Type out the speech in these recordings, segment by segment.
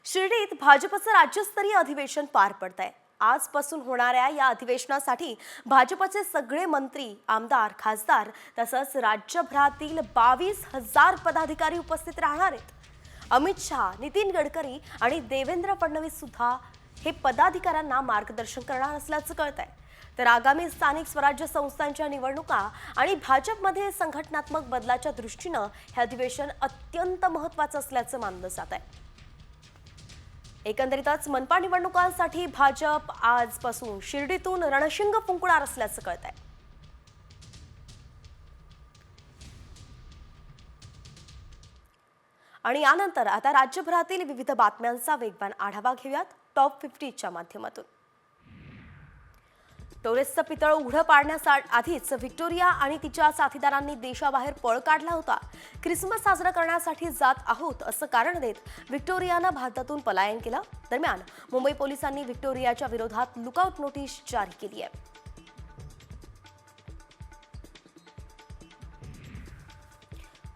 शिर्डीत भाजपचं राज्यस्तरीय अधिवेशन पार पडतंय। आजपासून होणाऱ्या या अधिवेशनासाठी भाजपचे सगळे मंत्री, आमदार, खासदार तसंच राज्यभरातील 22,000 पदाधिकारी उपस्थित राहणार आहेत। अमित शहा, नितीन गडकरी आणि देवेंद्र फडणवीस सुद्धा हे पदाधिकाऱ्यांना मार्गदर्शन करणार असल्याचं कळतंय। तर आगामी स्थानिक स्वराज्य संस्थांच्या निवडणुका आणि भाजपमध्ये संघटनात्मक बदलाच्या दृष्टीनं हे अधिवेशन अत्यंत महत्त्वाचं असल्याचं मानलं जात आहे। एकंदरीतच मनपा निवडणुकांसाठी भाजप आजपासून शिर्डीतून रणशिंग फुंकणार असल्याचं कळतंय। आणि यानंतर आता राज्यभरातील विविध बातम्यांचा वेगवान आढावा घेऊयात टॉप 50च्या माध्यमातून। टोरेसचं पितळ उघडं पाडण्याआधीच व्हिक्टोरिया आणि तिच्या साथीदारांनी देशाबाहेर पळ काढला होता। ख्रिसमस साजरा करण्यासाठी जात आहोत असं कारण देत व्हिक्टोरियानं भारतातून पलायन केलं। दरम्यान मुंबई पोलिसांनी व्हिक्टोरियाच्या विरोधात लुकआउट नोटीस जारी केली आहे।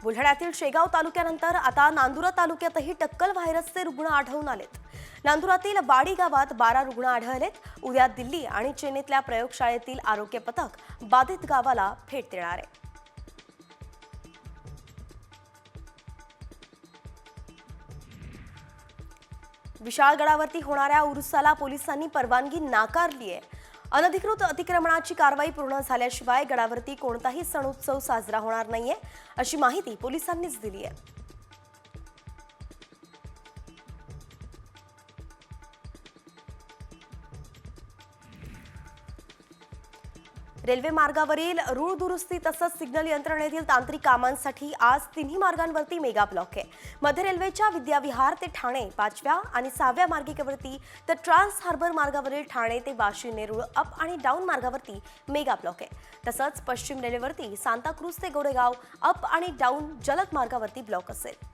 बुलढाण्यातील शेगाव तालुक्यानंतर आता नांदुरा तालुक्यातही टक्कल व्हायरसचे रुग्ण आढळून आलेत। नांदुरातील वाडी गावात 12 रुग्ण आढळलेत। उद्या दिल्ली आणि चेन्नईतल्या प्रयोगशाळेतील आरोग्य पथक बाधित गावाला भेट देणार आहे। विशाळगडावरती होणाऱ्या उरुसाला पोलिसांनी परवानगी नाकारली आहे। अनधिकृत अतिक्रमणाची कारवाई पूर्ण झाल्याशिवाय गडावरती कोणताही सण उत्सव साजरा होणार नाहीये अशी माहिती पोलिसांनीच दिली आहे। रेल्वे मार्गावरील रूळ दुरुस्ती तसंच सिग्नल यंत्रणेतील तांत्रिक कामांसाठी आज तिन्ही मार्गांवरती मेगा ब्लॉक आहे। मध्य रेल्वेच्या विद्याविहार ते ठाणे 5व्या आणि 6व्या मार्गिकेवरती तर ट्रान्स हार्बर मार्गावरील ठाणे ते वाशी नेरूळ अप आणि डाऊन मार्गावरती मेगा ब्लॉक आहे। तसंच पश्चिम रेल्वेवरती सांताक्रूज ते गोरेगाव अप आणि डाऊन जलद मार्गावरती ब्लॉक असेल।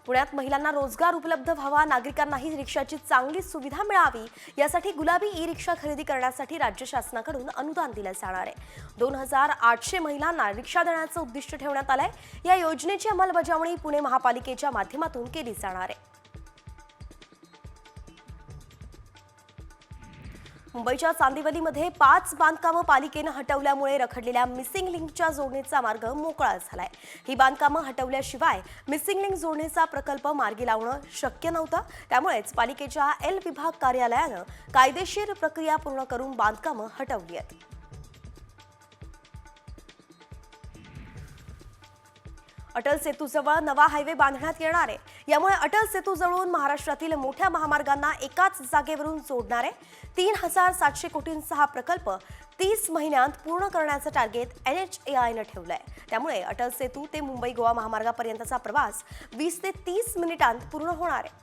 पुण्यात महिलांना रोजगार उपलब्ध व्हावा, नागरिकांनाही रिक्षाची चांगली सुविधा मिळावी यासाठी गुलाबी ई-रिक्षा खरेदी करण्यासाठी राज्य शासनाकडून अनुदान दिलं जाणार आहे। 2800 महिलांना रिक्षा देण्याचं उद्दिष्ट ठेवण्यात आलंय। या योजनेची अंमलबजावणी पुणे महापालिकेच्या माध्यमातून केली जाणार आहे। मुंबईच्या चांदिवलीमध्ये 5 बांधकामं पालिकेनं हटवल्यामुळे रखडलेल्या मिसिंग लिंकच्या जोडणीचा मार्ग मोकळा झालाय। ही बांधकामं हटवल्याशिवाय मिसिंग लिंक जोडणीचा प्रकल्प मार्गी लावणं शक्य नव्हतं। त्यामुळेच पालिकेच्या एल विभाग कार्यालयानं कायदेशीर प्रक्रिया पूर्ण करून बांधकामं हटवली आहेत। अटल सेतूजवळ नवा हायवे बांधण्यात येणार आहे। यामुळे अटल सेतू जवळून महाराष्ट्रातील मोठ्या महामार्गांना एकाच जागेवरून जोडणार आहे। 3700 कोटींचा हा प्रकल्प 30 महिन्यांत पूर्ण करण्याचं टार्गेट NHAIनं ठेवलंय। त्यामुळे अटल सेतू ते मुंबई गोवा महामार्गापर्यंतचा प्रवास 20 ते 30 मिनिटांत पूर्ण होणार आहे।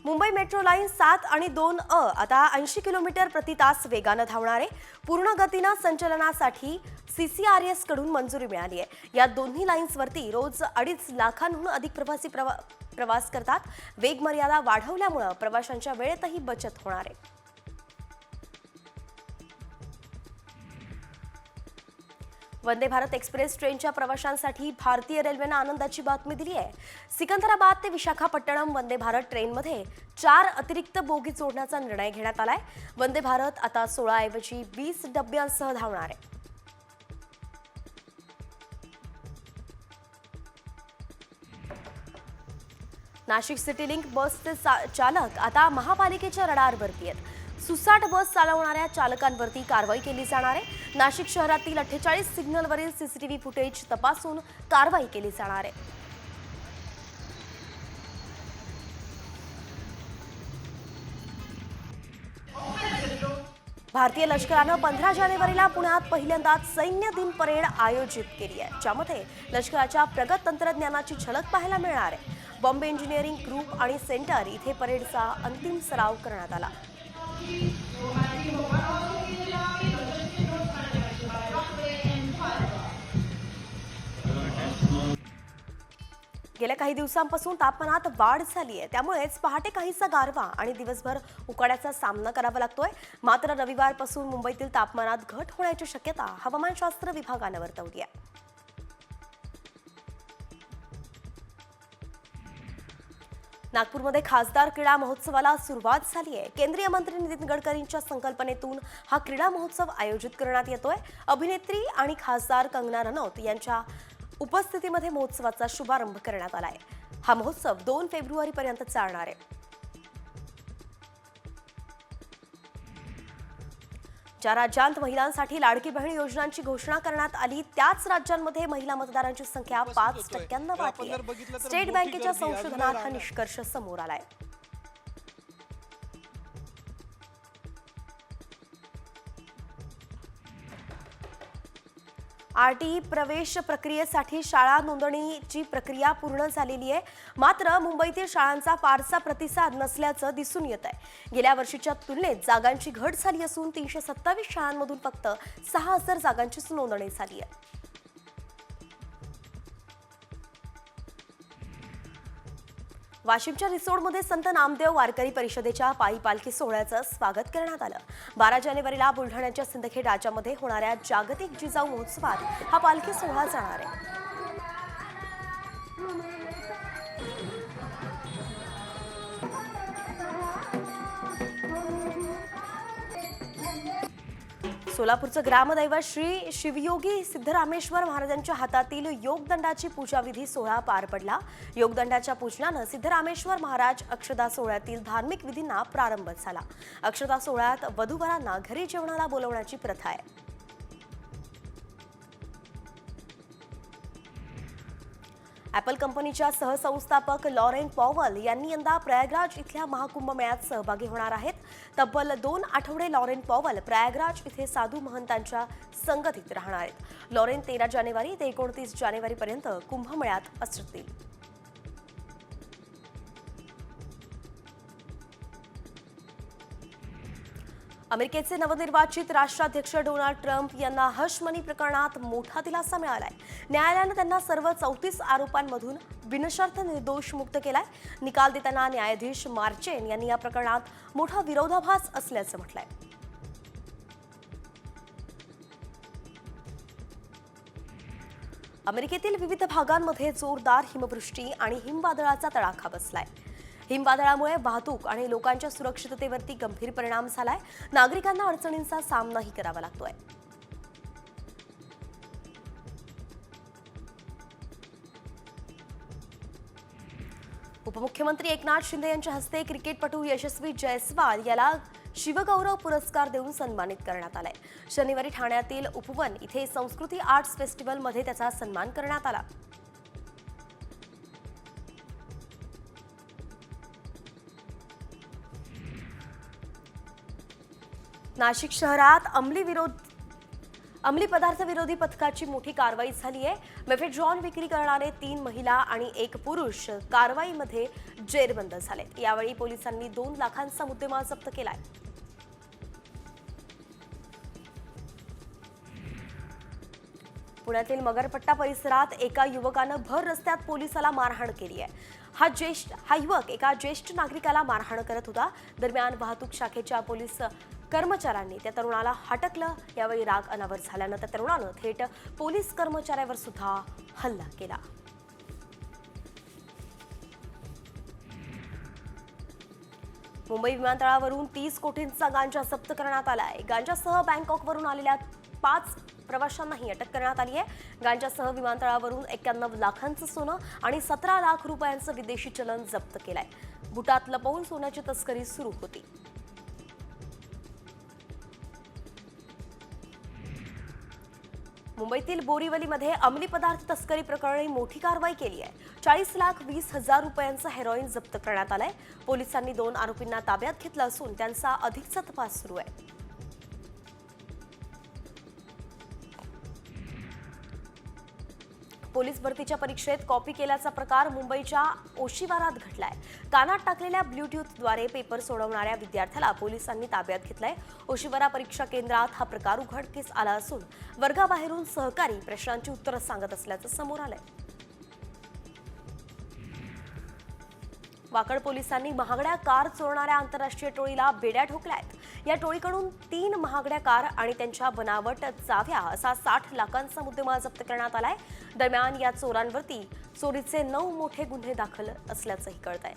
मुंबई मेट्रो लाईन 7 आणि 2A आता 80 किलोमीटर प्रति तास वेगानं धावणार आहे। पूर्ण गतीनं संचलनासाठी CCRS कडून मंजुरी मिळाली आहे। या दोन्ही लाईन्सवरती रोज 2.5 लाखांहून अधिक प्रवासी प्रवास करतात। वेग मर्यादा वाढवल्यामुळे प्रवाशांच्या वेळेतही बचत होणार आहे। वंदे भारत एक्सप्रेस ट्रेनच्या प्रवाशांसाठी भारतीय रेल्वेनं आनंदाची बातमी दिली आहे। सिकंदराबाद ते विशाखापट्टणम वंदे भारत ट्रेनमध्ये 4 अतिरिक्त बोगी जोडण्याचा निर्णय घेण्यात आलाय। वंदे भारत आता 16 ऐवजी 20 डब्यांसह धावणार आहे। नाशिक सिटी लिंक बसचे चालक आता महापालिकेच्या रडारवरती आहेत। सुसाट बस चालवणाऱ्या चालकांवरती कारवाई केली जाणार आहे। नाशिक शहरातील 48 सिग्नलवरील CCTV फुटेज तपासून कारवाई केली जाणार आहे। भारतीय लष्करानं 15 जानेवारीला पुण्यात पहिल्यांदाच सैन्य दिन परेड आयोजित केली आहे, ज्यामध्ये लष्कराच्या प्रगत तंत्रज्ञानाची झलक पाहायला मिळणार आहे। बॉम्बे इंजिनिअरिंग ग्रुप आणि सेंटर इथे परेडचा अंतिम सराव करण्यात आला। गेल्या काही दिवसांपासून तापमानात वाढ झाली आहे, त्यामुळेच पहाटे काहीसा गारवा आणि दिवसभर उकाड्याचा सामना करावा लागतोय. मात्र रविवारपासून मुंबईतील तापमानात घट होण्याची शक्यता हवामानशास्त्र विभागानं वर्तवली आहे. नागपूरमध्ये खासदार क्रीडा महोत्सवाला सुरुवात झाली आहे. केंद्रीय मंत्री नितीन गडकरींच्या संकल्पनेतून हा क्रीडा महोत्सव आयोजित करण्यात येतोय. अभिनेत्री आणि खासदार कंगना रनौत यांच्या उपस्थितीमध्ये महोत्सवाचा शुभारंभ करण्यात आलाय. हा महोत्सव 2 फेब्रुवारीपर्यंत चालणार आहे. ज्या राज्यांत महिलांसाठी लाडकी बहीण योजनांची घोषणा करण्यात आली त्याच राज्यांमध्ये महिला मतदारांची संख्या 5% वाढली आहे. स्टेट बँकेच्या संशोधनात हा निष्कर्ष समोर आलाय. आरटीई प्रवेश प्रक्रियेसाठी शाळा नोंदणीची प्रक्रिया पूर्ण झालेली आहे. मात्र मुंबईतील शाळांचा फारसा प्रतिसाद नसल्याचं दिसून येत आहे. गेल्या वर्षीच्या तुलनेत जागांची घट झाली असून 327 शाळांमधून फक्त 6000 जागांचीच नोंदणी झाली आहे. वाशिमच्या रिसोडमध्ये संत नामदेव वारकरी परिषदेच्या पायी पालखी सोहळ्याचं स्वागत करण्यात आलं. 12 जानेवारीला बुलढाण्याच्या सिंदखेड राजामध्ये होणाऱ्या जागतिक जिजाऊ महोत्सवात हा पालखी सोहळा जाणार आहे. सोलापूरचं ग्रामदैवत श्री शिवयोगी सिद्धरामेश्वर महाराजांच्या हातातील योगदंडाची पूजाविधी सोहळा पार पडला. योगदंडाच्या पूजनानं सिद्धरामेश्वर महाराज अक्षता सोहळ्यातील धार्मिक विधींना प्रारंभ झाला. अक्षता सोहळ्यात वधूवरांना घरी जेवणाला बोलवण्याची प्रथा आहे. ॲपल कंपनीच्या सहसंस्थापक लॉरेन पॉवल यांनी यंदा प्रयागराज इथल्या महाकुंभमेळ्यात सहभागी होणार आहेत. तब्बल 2 आठवडे लॉरेन पॉवल प्रयागराज इथे साधू महंतांच्या संगतीत राहणार आहेत. लॉरेन 13 जानेवारी ते 29 जानेवारीपर्यंत कुंभमेळ्यात असतील. अमेरिकेचे नवनिर्वाचित राष्ट्राध्यक्ष डोनाल्ड ट्रम्प यांना हश मनी प्रकरणात मोठा दिलासा मिळालाय. न्यायालयानं त्यांना सर्व 34 आरोपांमधून बिनशर्त निर्दोष मुक्त केलाय. निकाल देताना न्यायाधीश मार्चेन यांनी या प्रकरणात मोठा विरोधाभास असल्याचं म्हटलंय. अमेरिकेतील विविध भागांमध्ये जोरदार हिमवृष्टी आणि हिमवादळाचा तडाखा बसलाय. हिमवादळामुळे वाहतूक आणि लोकांच्या सुरक्षिततेवरती गंभीर परिणाम झालाय. नागरिकांना अडचणींचा सामनाही करावा लागतोय. उपमुख्यमंत्री एकनाथ शिंदे यांच्या हस्ते क्रिकेटपटू यशस्वी जयस्वाल याला शिवगौरव पुरस्कार देऊन सन्मानित करण्यात आलाय. शनिवारी ठाण्यातील उपवन इथे संस्कृती आर्ट्स फेस्टिवलमध्ये त्याचा सन्मान करण्यात आला. नाशिक शहरात अंमली पदार्थ विरोधी पथकाची मोठी कारवाई झाली आहे. मेफेड्रॉन विक्री करणारे 3 महिला आणि 1 पुरुष कारवाईमध्ये जेरबंद झाले. यावेळी पोलिसांनी 2 लाखांचा मुद्देमाल जप्त केलाय. पुण्यातील मगरपट्टा परिसरात एका युवकानं भर रस्त्यात पोलिसाला मारहाण केली आहे. हा युवक एका ज्येष्ठ नागरिकाला मारहाण करत होता. दरम्यान वाहतूक शाखेच्या पोलीस कर्मचाऱ्यांनी त्या तरुणाला हटकलं. यावेळी राग अनावर झाल्यानं त्या तरुणानं थेट पोलीस कर्मचाऱ्यावर सुद्धा हल्ला केला. मुंबई विमानतळावरून 30 कोटींचा गांजा जप्त करण्यात आलाय. गांजासह बँकॉकवरून आलेल्या 5 प्रवाशांनाही अटक करण्यात आली आहे. गांजासह विमानतळावरून 91 लाखांचं सोनं आणि 17 लाख रुपयांचं विदेशी चलन जप्त केलंय. बुटात लपवून सोन्याची तस्करी सुरू होती. मुंबईतील बोरीवलीमध्ये अंमली पदार्थ तस्करी प्रकरणी मोठी कारवाई केली आहे. 40,20,000 रुपयांचं हेरोईन जप्त करण्यात आलंय. पोलिसांनी 2 आरोपींना ताब्यात घेतलं असून त्यांचा अधिकचा तपास सुरू आहे. पोलीस भरतीच्या परीक्षेत कॉपी केल्याचा प्रकार मुंबईच्या ओशिवारात घडलाय. कानात टाकलेल्या ब्लूटूथद्वारे पेपर सोडवणाऱ्या विद्यार्थ्याला पोलिसांनी ताब्यात घेतलंय. ओशिवारा परीक्षा केंद्रात हा प्रकार उघडकीस आला असून वर्गाबाहेरून सहकारी प्रश्नांची उत्तरं सांगत असल्याचं समोर आलंय. वाकड पोलिसांनी महागड्या कार चोरणाऱ्या आंतरराष्ट्रीय टोळीला बेड्या ठोकल्यात। या टोळीकडून 3 महागड्या कार आणि त्यांच्या बनावट चाव्या असा 60 लाखांचा मुद्देमाल जप्त करण्यात आलाय। दरम्यान या चोरांवरती चोरीचे 9 मोठे गुन्हे दाखल असल्याचंही कळतंय।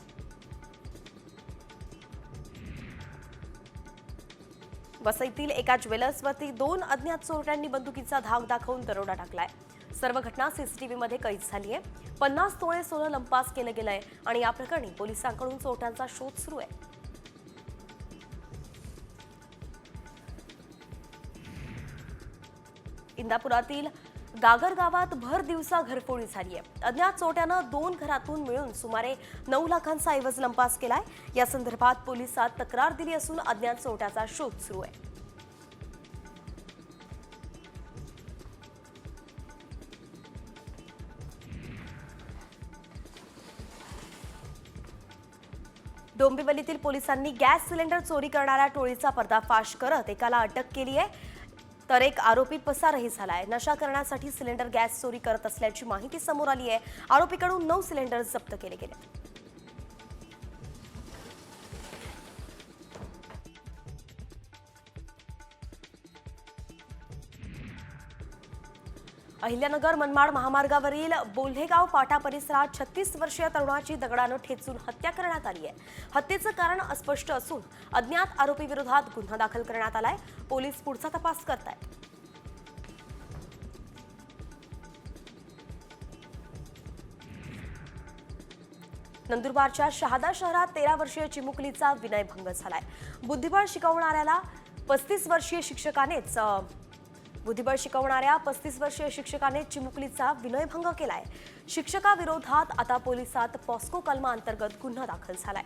वसईतील एका ज्वेलर्सवरती 2 अज्ञात चोरट्यांनी बंदुकीचा धाक दाखवून दरोडा टाकलाय। सर्व घटना सीसीटीव्ही मध्ये कैद झाली आहे। 50 तोळे सोनं लंपास केलं गेलंय आणि या प्रकरणी पोलिसांकडून चोरट्यांचा शोध सुरू आहे। इंदापुरातील गागर गावात भर दिवसा घरफोडी झाली आहे। अज्ञात चोरट्यानं 2 घरातून मिळून सुमारे 9 लाखांचा ऐवज लंपास केलाय। या संदर्भात पोलिसात तक्रार दिली असून अज्ञात चोरट्याचा शोध सुरू आहे। डोंबिवलीतील पोलिसांनी गॅस सिलेंडर चोरी करणाऱ्या टोळीचा पर्दाफाश करत एकाला अटक केली आहे, तर एक आरोपी पसारही झालाय। नशा करण्यासाठी सिलेंडर गॅस चोरी करत असल्याची माहिती समोर आली आहे। आरोपीकडून 9 सिलेंडर जप्त केले गेले। अहिल्यानगर मनमाड महामार्गावरील बोल्हेगाव फाटा परिसरात 36 वर्षीय तरुणाची दगडानं ठेचून हत्या करण्यात आली आहे। हत्येचं कारण अस्पष्ट असून अज्ञात आरोपी विरोधात गुन्हा दाखल करण्यात आलाय। पोलीस पुढचा तपास करतायत। नंदुरबारच्या शहादा शहरात 13 वर्षीय चिमुकलीचा विनयभंग झालाय। बुद्धिबळ शिकवणाऱ्या 35 वर्षीय शिक्षकाने चिमुकलीचा विनयभंग केलाय। शिक्षकाविरोधात आता पोलिसात पॉस्को कलमा अंतर्गत गुन्हा दाखल झालाय।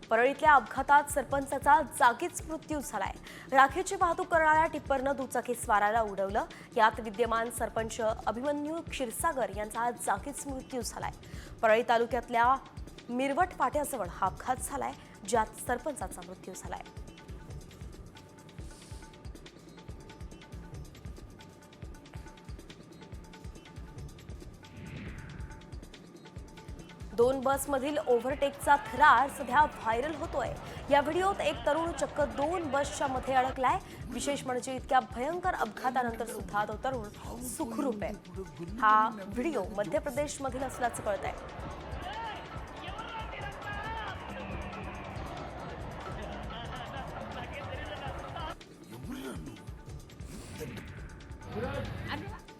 परळीतल्या अपघातात सरपंचाचा जागीच मृत्यू झालाय। राखेची वाहतूक करणाऱ्या टिप्परनं दुचाकीस्वाराला उडवलं। यात विद्यमान सरपंच अभिमन्यू क्षीरसागर यांचा जागीच मृत्यू झालाय। परळी तालुक्यातल्या मिरवट फाट्याजवळ हा अपघात झालाय, ज्यात सरपंचाचा मृत्यू झालाय। दोन बसमधील ओव्हरटेकचा थरार सध्या व्हायरल होतोय। या व्हिडिओत एक तरुण चक्क 2 बसच्या मध्ये अडकलाय। विशेष म्हणजे इतक्या भयंकर अपघातानंतर सुद्धा तो तरुण सुखरूप आहे। हा व्हिडिओ मध्य प्रदेशमधील असल्याचं कळतंय।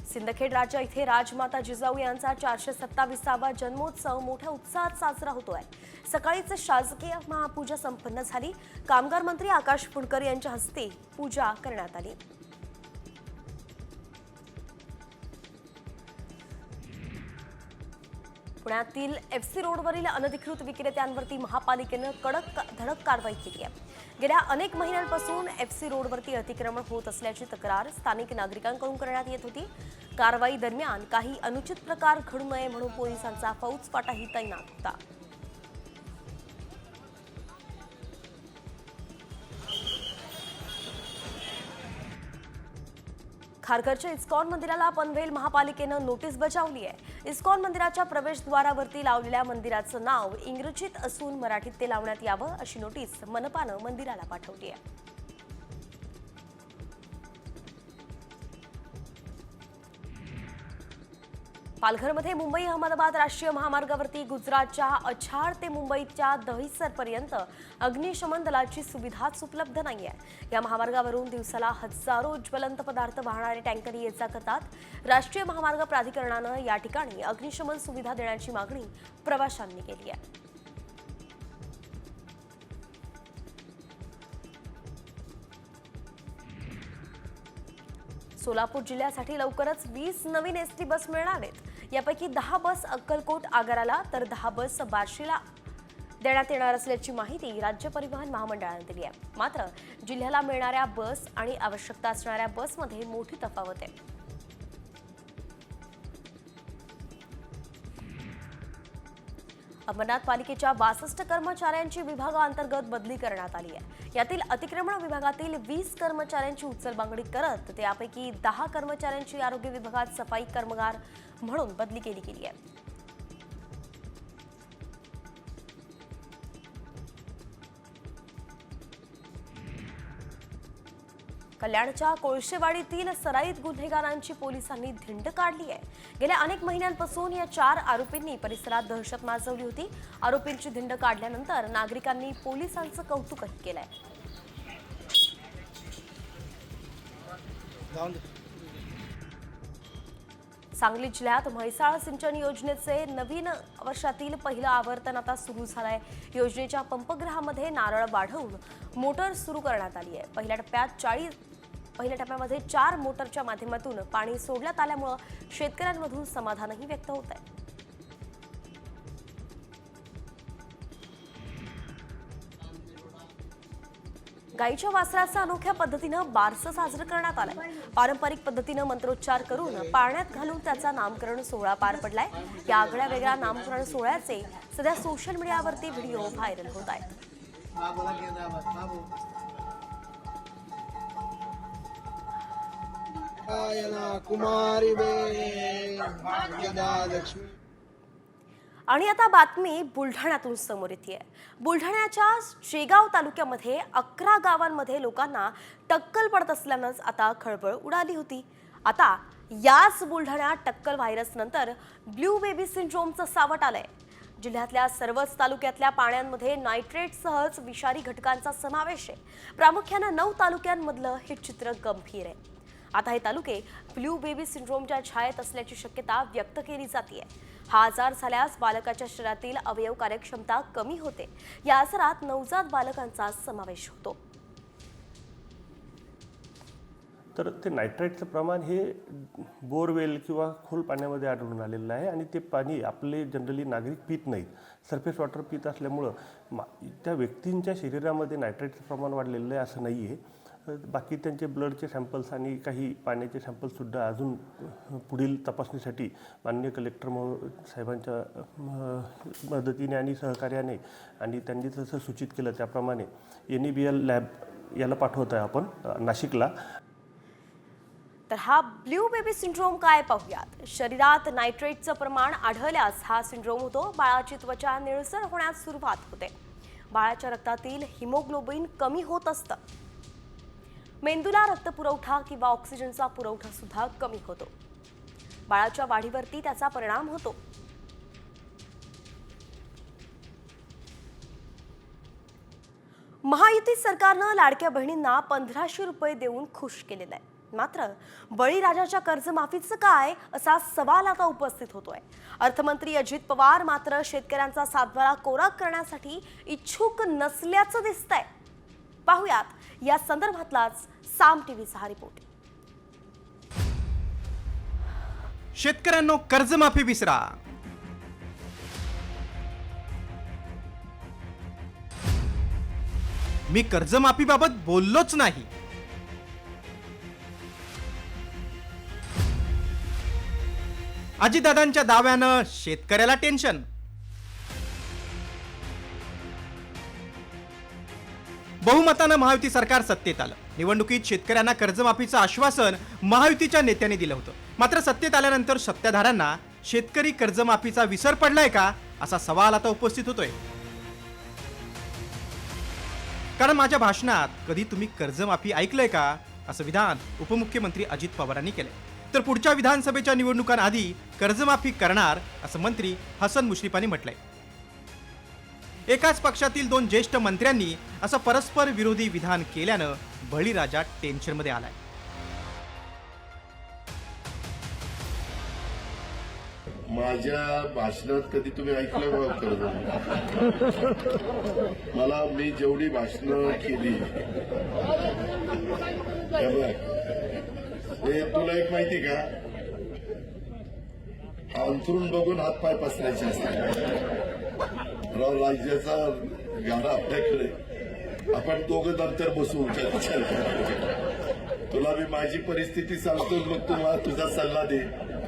सिंदखेड राजा इथे राजमाता जिजाऊ यांचा 427वा जन्मोत्सव मोठ्या उत्साहात साजरा होतोय। सकाळीच शासकीय महापूजा संपन्न झाली। कामगार मंत्री आकाश फुंडकर यांच्या हस्ते पूजा करण्यात आली। पुण्यातील एफसी रोडवरील अनधिकृत विक्रेत्यांवरती महापालिकेनं कडक धडक कारवाई केली आहे। गेल्या अनेक महिन्यांपासून एफसी रोडवरती अतिक्रमण होत असल्याची तक्रार स्थानिक नागरिकांकडून करण्यात येत होती। कारवाई दरम्यान काही अनुचित प्रकार घडू नये म्हणून पोलिसांचा फौजफाटाही तैनात होता। खारघरच्या इस्कॉन मंदिराला पनवेल महापालिकेनं नोटीस बजावली आहे। इस्कॉन मंदिराच्या प्रवेशद्वारावरती लावलेल्या मंदिराचं नाव इंग्रजीत असून मराठीत ते लावण्यात यावं अशी नोटीस मनपानं मंदिराला पाठवली आहे। पालघरमध्ये मुंबई अहमदाबाद राष्ट्रीय महामार्गावरती गुजरातच्या अछाड ते मुंबईच्या दहिसरपर्यंत अग्निशमन दलाची सुविधाच उपलब्ध नाहीये। या महामार्गावरून दिवसाला हजारो ज्वलंत पदार्थ वाहणारे टँकर ये जा करतात। राष्ट्रीय महामार्ग प्राधिकरणानं या ठिकाणी अग्निशमन सुविधा देण्याची मागणी प्रवाशांनी केली आहे। सोलापूर जिल्ह्यासाठी लवकरच 20 नवीन एसटी बस मिळणार आहेत। यापैकी 10 बस अक्कलकोट आगाराला तर 10 बस बार्शीला देण्यात येणार असल्याची माहिती राज्य परिवहन महामंडळाने दिली आहे। मात्र जिल्ह्याला मिळणाऱ्या बस आणि आवश्यकता असणाऱ्या बसमध्ये मोठी तफावत आहे। अंबरनाथ पालिकेच्या 62 कर्मचाऱ्यांची विभागांतर्गत बदली करण्यात आली आहे। यातील अतिक्रमण विभागातील 20 कर्मचाऱ्यांची उचलबांगडी करत त्यापैकी 10 कर्मचाऱ्यांची आरोग्य विभागात सफाई कामगार म्हणून बदली केली गेली आहे। कल्याणच्या कोळशेवाडीतील सराईत गुन्हेगारांची पोलिसांनी धिंड काढली आहे। गेल्या अनेक महिन्यांपासून या 4 आरोपींनी परिसरात दहशत माजवली होती। आरोपींची धिंड काढल्यानंतर नागरिकांनी पोलिसांचं कौतुकही केलंय। सांगली जिल्ह्यात म्हैसाळ सिंचन योजनेचे नवीन वर्षातील पहिलं आवर्तन आता सुरू झालंय। योजनेच्या पंपगृहामध्ये नारळ वाढवून मोटर सुरू करण्यात आली आहे। पहिल्या टप्प्यामध्ये 4 मोटरच्या माध्यमातून पाणी सोडण्यात आल्यामुळे शेतकऱ्यांमधून समाधानही व्यक्त होत आहे। गायीच्या वासराचं अनोख्या पद्धतीनं बारसं साजरं करण्यात आलंय। पारंपरिक पद्धतीनं मंत्रोच्चार करून पाळण्यात घालून त्याचा नामकरण सोहळा पार पडलाय। या आगळ्या वेगळ्या नामकरण सोहळ्याचे सध्या सोशल मीडियावरती व्हिडिओ व्हायरल होत आहेत। आणि आता बातमी बुलढाण्यातून समोर येते। बुलढाण्याच्या शेगाव तालुक्यामध्ये 11 गावांमध्ये लोकांना टक्कल पडत असल्यानंच आता खळबळ उडाली होती। आता याच बुलढाण्यात टक्कल व्हायरस नंतर ब्लू बेबी सिंड्रोमचं सावट आलंय। जिल्ह्यातल्या सर्वच तालुक्यातल्या पाण्यांमध्ये नायट्रेटसह विषारी घटकांचा समावेश आहे। प्रामुख्यानं 9 तालुक्यांमधलं हे चित्र गंभीर आहे। आता हे तालुके ब्लू बेबी सिंड्रोमच्या छायेत असल्याची शक्यता व्यक्त केली जाते। हा आजार झाल्यास बालकाच्या शरीरातील अवयव कार्यक्षमता कमी होते। या आजारात नवजात बालकांचा समावेश होतो। तर ते नायट्रेटचं प्रमाण हे बोरवेल किंवा खोल पाण्यामध्ये आढळून आलेलं आहे आणि ते पाणी आपले जनरली नागरिक पित नाहीत, सरफेस वॉटर पित असल्यामुळं त्या व्यक्तींच्या शरीरामध्ये नायट्रेटचं प्रमाण वाढलेलं आहे असं नाही आहे। बाकी त्यांचे ब्लडचे सॅम्पल्स आणि काही पाण्याचे सॅम्पल्ससुद्धा अजून पुढील तपासणीसाठी माननीय कलेक्टर साहेबांच्या मदतीने आणि सहकार्याने आणि त्यांनी जसं सूचित केलं त्याप्रमाणे NABL लॅब याला पाठवत आहे आपण नाशिकला। तर हा ब्लू बेबी सिंड्रोम काय पाहूयात। शरीरात नायट्रेटचं प्रमाण आढळल्यास हा सिंड्रोम होतो। बाळाची त्वचा निळसर होण्यास सुरुवात होते। बाळाच्या रक्तातील हिमोग्लोबिन कमी होत असतं। मेंदूला रक्तपुरवठा किंवा ऑक्सिजनचा पुरवठा सुद्धा कमी होतो। बाळाच्या वाढीवरती त्याचा परिणाम होतो। महायुती सरकारनं लाडक्या बहिणींना 1500 रुपये देऊन खुश केलेलं आहे। मात्र बळीराजाच्या कर्जमाफीचं काय असा सवाल आता उपस्थित होतोय। अर्थमंत्री अजित पवार मात्र शेतकऱ्यांचा सातबारा कोरा करण्यासाठी इच्छुक नसल्याचं दिसतंय। पाहुयात या संदर्भातलाच साम टीव्हीचा हा रिपोर्ट। शेतकऱ्यांनो कर्जमाफी विसरा। मी कर्जमाफीबाबत बोललोच नाही। अजितदादांच्या दाव्यानं शेतकऱ्याला टेन्शन। बहुमतानं महायुती सरकार सत्तेत आलं। निवडणुकीत शेतकऱ्यांना कर्जमाफीचं आश्वासन महायुतीच्या नेत्यांनी दिलं होतं। मात्र सत्तेत आल्यानंतर सत्ताधाऱ्यांना शेतकरी कर्जमाफीचा विसर पडलाय का असा सवाल आता उपस्थित होतोय। कारण माझ्या भाषणात कधी तुम्ही कर्जमाफी ऐकलंय का असं विधान उपमुख्यमंत्री अजित पवारांनी केलंय। तर पुढच्या विधानसभेच्या निवडणुकांआधी कर्जमाफी करणार असं मंत्री हसन मुश्रीफांनी म्हटलंय। एकाच पक्षातील 2 ज्येष्ठ मंत्र्यांनी असं परस्पर विरोधी विधान केल्यानं बळीराजा टेन्शनमध्ये आलाय। माझ्या भाषणात कधी तुम्ही ऐकलं का? मला मी जेवढी भाषणं केली ते तुला एक माहिती का, अंथरून बघून हातपाय पसरायचे असतात। राज्याचा गाडा आपल्याकडे, आपण दोघं नंतर बसू तुला मी माझी परिस्थिती सांगतो, मग तू मला तुझा सल्ला दे।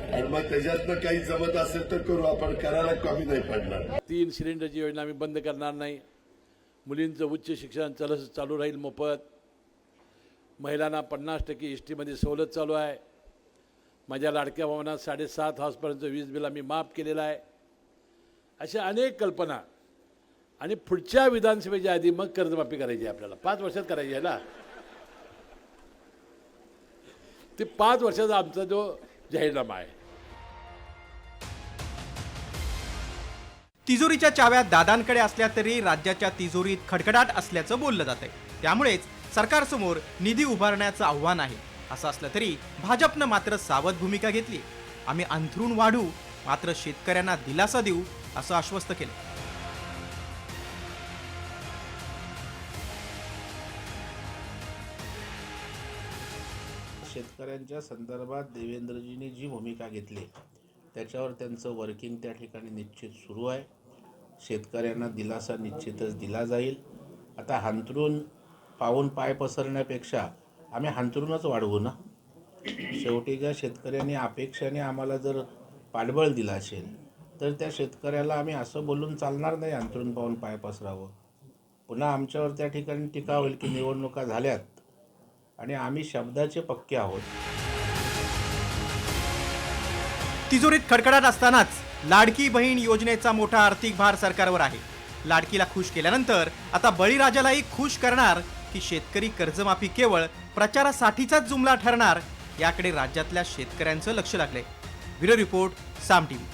आणि मग त्याच्यातनं काही जमत असेल तर करू, आपण करायला कमी नाही पडणार. 3 सिलेंडरची योजना आम्ही बंद करणार नाही. मुलींचं उच्च शिक्षण चालू राहील मोफत. महिलांना 50% एसटीमध्ये सवलत चालू आहे. माझ्या लाडक्या भावांना 7.5 हॉर्सपर्यंत वीज बिल आम्ही माफ केलेलं आहे. अशा अनेक कल्पना. आणि पुढच्या विधानसभेच्या आधी मग कर्जमाफी करायची आहे आपल्याला. 5 वर्षात करायची आहे ना. ते 5 वर्षाचा आमचा जो जाहीरनामा आहे. तिजोरीच्या चाव्या दादांकडे असल्या तरी राज्याच्या तिजोरीत खडखडाट असल्याचं बोललं जातंय. त्यामुळेच सरकारसमोर निधी उभारण्याचं आव्हान आहे. असं असलं तरी भाजपनं मात्र सावध भूमिका घेतली. आम्ही अंथरूण वाढू, मात्र शेतकऱ्यांना दिलासा देऊ असं आश्वस्त केलं. शेतकऱ्यांच्या संदर्भात देवेंद्रजींनी जी भूमिका घेतली त्याच्यावर त्यांचं वर्किंग त्या ठिकाणी निश्चित सुरू आहे. शेतकऱ्यांना दिलासा निश्चितच दिला जाईल. आता हांतरून पाहून पाय पसरण्यापेक्षा आम्ही हांतरूनच वाढवू ना. शेवटी ज्या शेतकऱ्यांनी अपेक्षाने आम्हाला जर पाठबळ दिलं असेल तर त्या शेतकऱ्याला आम्ही असं बोलून चालणार नाही हांतरून पाहून पाय पसरावं. पुन्हा आमच्यावर त्या ठिकाणी टीका होईल की निवडणुका झाल्यात आणि आम्ही शब्दाचे पक्के आहोत. तिजोरीत खडखडाट असतानाच लाडकी बहीण योजनेचा मोठा आर्थिक भार सरकारवर आहे. लाडकीला खुश केल्यानंतर आता बळीराजालाही खुश करणार की शेतकरी कर्जमाफी केवळ प्रचारासाठीचाच जुमला ठरणार, याकडे राज्यातल्या शेतकऱ्यांचं लक्ष लागलंय. ब्युरो रिपोर्ट, साम टीव्ही.